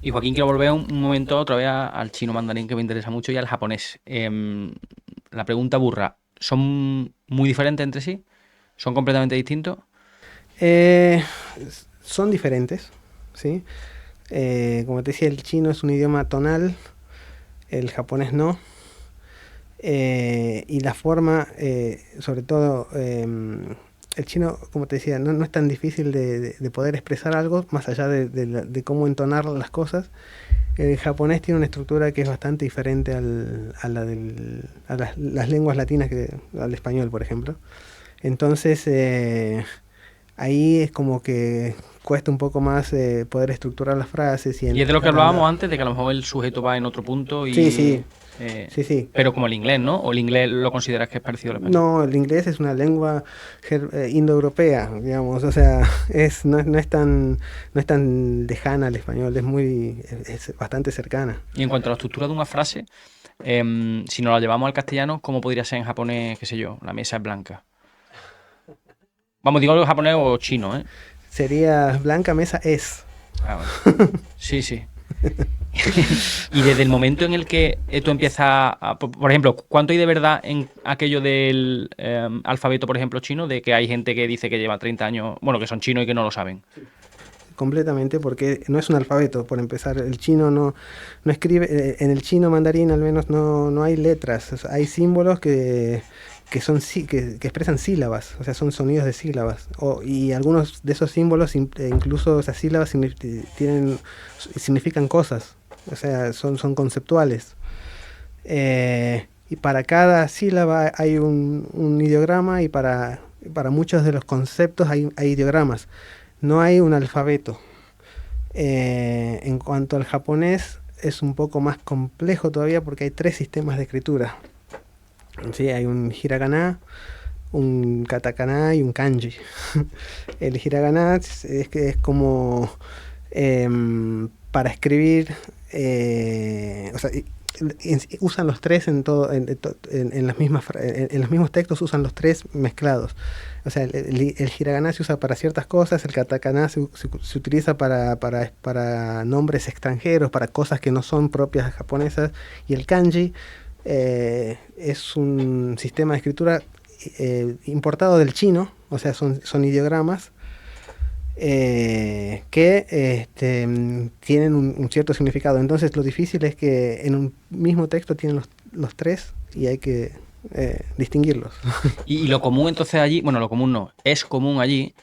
Y Joaquín, quiero volver un momento otra vez al chino mandarín que me interesa mucho y al japonés. La pregunta burra, ¿son muy diferentes entre sí? ¿Son completamente distintos? Eh, Son diferentes, ¿sí? Como te decía, el chino es un idioma tonal, el japonés no. Y la forma, sobre todo, el chino, como te decía, no es tan difícil de poder expresar algo, más allá de cómo entonar las cosas. El japonés tiene una estructura que es bastante diferente a las lenguas latinas, al español, por ejemplo. Entonces, ahí es como que cuesta un poco más poder estructurar las frases y Y es de lo que entender hablábamos antes, de que a lo mejor el sujeto va en otro punto Sí, sí, eh, sí, sí. pero como el inglés, ¿no? ¿O el inglés lo consideras que es parecido al español? No, el inglés es una lengua indoeuropea, digamos, o sea, no es tan lejana al español, es bastante cercana. Y en cuanto a la estructura de una frase, si nos la llevamos al castellano, ¿cómo podría ser en japonés, qué sé yo? La mesa es blanca. Vamos, digo algo japonés o chino, ¿eh? Sería Blanca Mesa es. Ah, vale. Sí, sí. Y desde el momento en el que tú empiezas por ejemplo, ¿cuánto hay de verdad en aquello del alfabeto, por ejemplo, chino, de que hay gente que dice que lleva 30 años, bueno, que son chinos y que no lo saben? Completamente, porque no es un alfabeto, por empezar. El chino no escribe, en el chino mandarín al menos no hay letras, o sea, hay símbolos que expresan sílabas, o sea, son sonidos de sílabas. Y algunos de esos símbolos, incluso esas sílabas significan cosas, o sea, son conceptuales. Y para cada sílaba hay un ideograma y para muchos de los conceptos hay ideogramas. No hay un alfabeto. En cuanto al japonés, es un poco más complejo todavía porque hay tres sistemas de escritura. Sí, hay un hiragana, un katakana y un kanji. El hiragana es como para escribir, o sea, usan los tres en todo, en las mismas, en los mismos textos usan los tres mezclados. O sea, el hiragana se usa para ciertas cosas, el katakana se utiliza para nombres extranjeros, para cosas que no son propias japonesas, y el kanji es un sistema de escritura importado del chino, o sea, son ideogramas que tienen un cierto significado. Entonces lo difícil es que en un mismo texto tienen los tres y hay que distinguirlos. Y lo común entonces allí, bueno, lo común no, es común allí,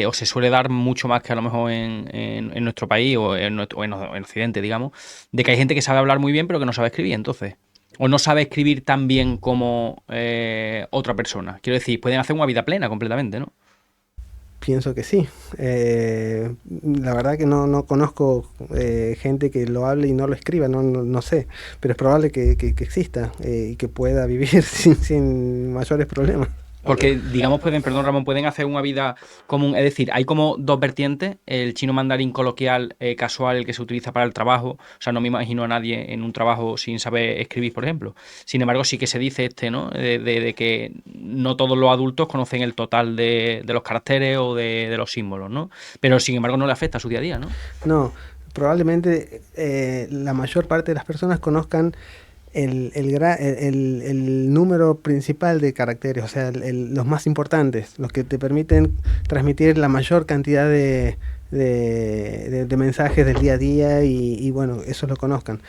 o se suele dar mucho más que a lo mejor en nuestro país o en Occidente, digamos, de que hay gente que sabe hablar muy bien pero que no sabe escribir, entonces. O no sabe escribir tan bien como otra persona. Quiero decir, pueden hacer una vida plena completamente, ¿no? Pienso que sí. La verdad que no conozco gente que lo hable y no lo escriba, no sé, pero es probable que exista y que pueda vivir sin mayores problemas. Porque, digamos, pueden, perdón Ramón, pueden hacer una vida común. Es decir, hay como dos vertientes, el chino mandarín coloquial casual, el que se utiliza para el trabajo. O sea, no me imagino a nadie en un trabajo sin saber escribir, por ejemplo. Sin embargo, sí que se dice ¿no? De que no todos los adultos conocen el total de los caracteres o de los símbolos, ¿no? Pero, sin embargo, no le afecta a su día a día, ¿no? No, probablemente la mayor parte de las personas conozcan el número principal de caracteres, o sea, los más importantes, los que te permiten transmitir la mayor cantidad de mensajes del día a día y bueno, eso lo conozcan.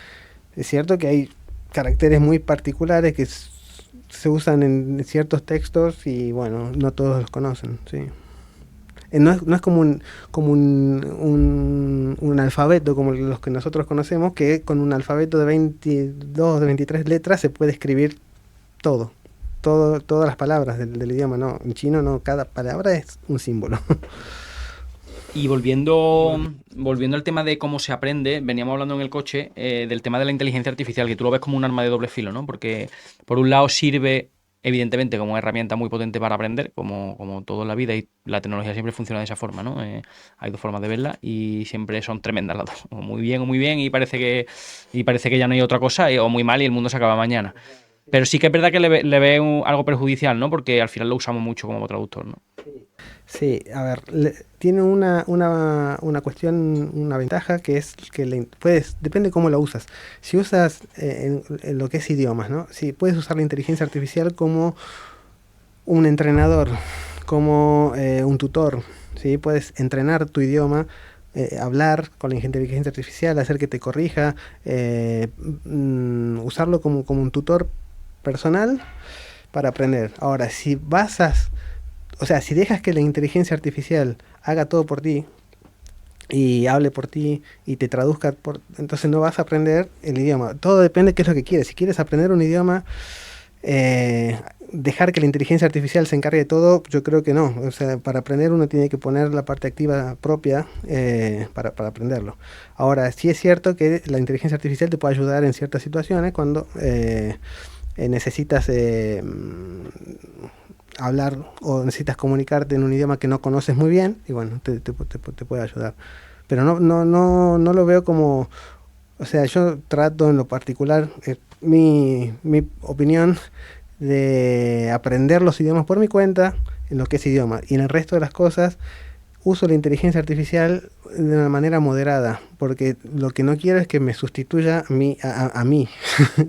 Es cierto que hay caracteres muy particulares que se usan en ciertos textos y bueno, no todos los conocen, sí. No es como un alfabeto como los que nosotros conocemos, que con un alfabeto de 22, de 23 letras se puede escribir todo, todas las palabras del idioma. No, en chino no, cada palabra es un símbolo. Y volviendo al tema de cómo se aprende, veníamos hablando en el coche del tema de la inteligencia artificial, que tú lo ves como un arma de doble filo, ¿no? Porque por un lado sirve, evidentemente, como herramienta muy potente para aprender, como todo en la vida, y la tecnología siempre funciona de esa forma, ¿no? Hay dos formas de verla y siempre son tremendas las dos. O muy bien, y parece que ya no hay otra cosa, o muy mal y el mundo se acaba mañana. Pero sí que es verdad que le ve algo perjudicial, ¿no? Porque al final lo usamos mucho como traductor, ¿no? Sí, a ver, tiene una cuestión, una ventaja que es que depende cómo la usas. Si usas en lo que es idiomas, ¿no? Si puedes usar la inteligencia artificial como un entrenador, como un tutor, ¿sí? Puedes entrenar tu idioma, hablar con la inteligencia artificial, hacer que te corrija, usarlo como un tutor personal para aprender. Ahora, o sea, si dejas que la inteligencia artificial haga todo por ti y hable por ti y te traduzca, entonces no vas a aprender el idioma. Todo depende de qué es lo que quieres. Si quieres aprender un idioma, dejar que la inteligencia artificial se encargue de todo, yo creo que no. O sea, para aprender uno tiene que poner la parte activa propia para aprenderlo. Ahora, sí es cierto que la inteligencia artificial te puede ayudar en ciertas situaciones cuando necesitas hablar o necesitas comunicarte en un idioma que no conoces muy bien y bueno, te puede ayudar. Pero no lo veo como... O sea, yo trato en lo particular, mi opinión, de aprender los idiomas por mi cuenta, en lo que es idioma. Y en el resto de las cosas, uso la inteligencia artificial de una manera moderada, porque lo que no quiero es que me sustituya a mí.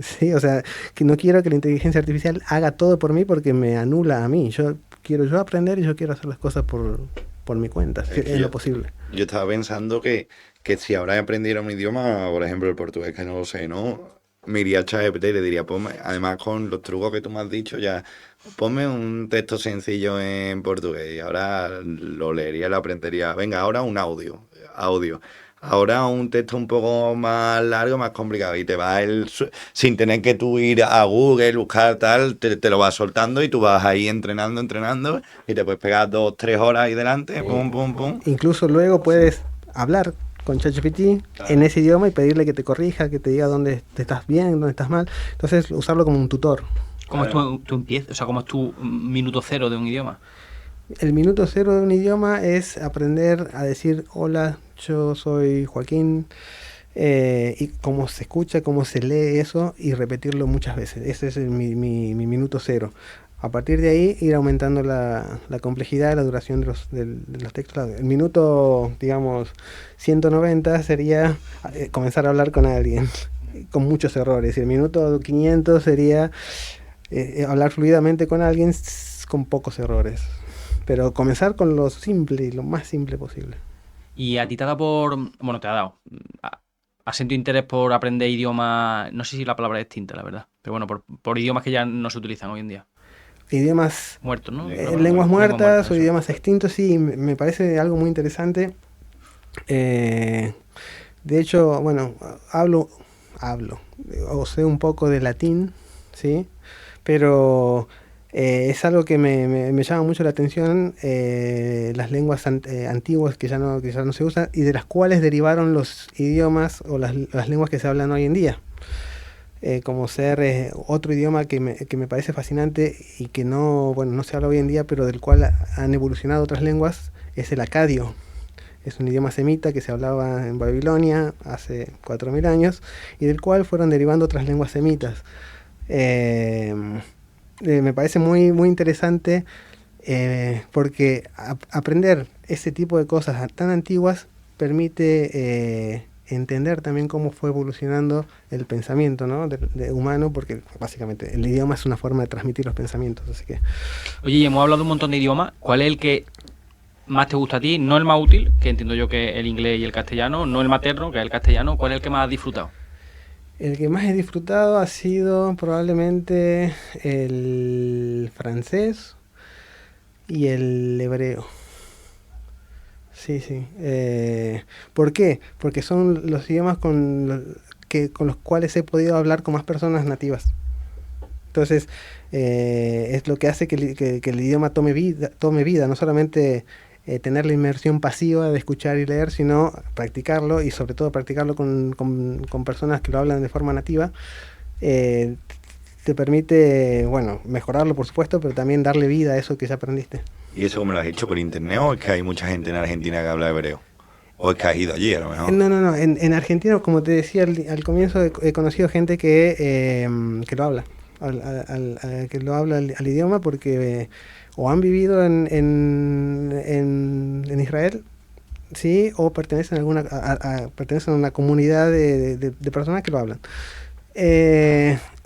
¿Sí? O sea, que no quiero que la inteligencia artificial haga todo por mí porque me anula a mí. Yo quiero aprender y yo quiero hacer las cosas por mi cuenta, en lo posible. Yo estaba pensando que si ahora aprendiera un idioma, por ejemplo el portugués, que no lo sé, ¿no? Me iría a ChatGPT y le diría, ponme, además con los trucos que tú me has dicho ya, ponme un texto sencillo en portugués y ahora lo leería y lo aprendería. Venga, ahora un audio. Ahora un texto un poco más largo, más complicado y te va sin tener que tú ir a Google, buscar tal, te lo vas soltando y tú vas ahí entrenando y te puedes pegar 2-3 horas ahí delante, pum, pum, pum. Incluso luego puedes hablar con ChatGPT en ese idioma y pedirle que te corrija, que te diga dónde te estás bien, dónde estás mal. Entonces, usarlo como un tutor. ¿Cómo es tu empieza? O sea, ¿cómo es tu minuto cero de un idioma? El minuto cero de un idioma es aprender a decir hola, yo soy Joaquín, y cómo se escucha, cómo se lee eso y repetirlo muchas veces. Ese es mi minuto cero. A partir de ahí ir aumentando la complejidad, la duración de los textos. El minuto, digamos, 190 sería comenzar a hablar con alguien con muchos errores. Y el minuto 500 sería hablar fluidamente con alguien con pocos errores. Pero comenzar con lo simple y lo más simple posible. ¿Y a ti te ha dado bueno, te ha dado... ¿Has sentido interés por aprender idiomas? No sé si la palabra es distinta, la verdad. Pero bueno, por idiomas que ya no se utilizan hoy en día. Idiomas muertos, ¿no? Lenguas muertas o idiomas extintos, sí, me parece algo muy interesante. De hecho, bueno, hablo o sé un poco de latín, ¿sí? Pero es algo que me llama mucho la atención, las lenguas antiguas que ya no se usan y de las cuales derivaron los idiomas o las lenguas que se hablan hoy en día. Como ser otro idioma que me parece fascinante y que no se habla hoy en día, pero del cual han evolucionado otras lenguas, es el acadio. Es un idioma semita que se hablaba en Babilonia hace 4000 años y del cual fueron derivando otras lenguas semitas. Me parece muy, muy interesante porque aprender ese tipo de cosas tan antiguas permite entender también cómo fue evolucionando el pensamiento, ¿no? de humano, porque básicamente el idioma es una forma de transmitir los pensamientos, así que... Oye, hemos hablado de un montón de idiomas. ¿Cuál es el que más te gusta a ti? No el más útil, que entiendo yo que es el inglés y el castellano, no el materno, que es el castellano. ¿Cuál es el que más has disfrutado? El que más he disfrutado ha sido probablemente el francés y el hebreo. Sí. ¿Por qué? Porque son los idiomas con los cuales he podido hablar con más personas nativas. Entonces, es lo que hace que el idioma tome vida, no solamente tener la inmersión pasiva de escuchar y leer, sino practicarlo y sobre todo practicarlo con personas que lo hablan de forma nativa. Te permite, bueno, mejorarlo por supuesto, pero también darle vida a eso que ya aprendiste. ¿Y eso cómo lo has hecho por internet o es que hay mucha gente en Argentina que habla hebreo? ¿O es que has ido allí a lo mejor? No. En Argentina, como te decía al comienzo, he conocido gente que lo habla. que lo habla al idioma porque o han vivido en Israel, sí, o pertenecen pertenecen a una comunidad de personas que lo hablan.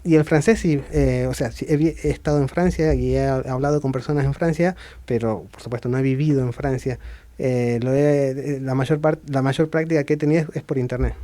Y el francés sí, o sea, sí, he estado en Francia y he hablado con personas en Francia, pero por supuesto no he vivido en Francia. La mayor práctica que he tenido es por internet.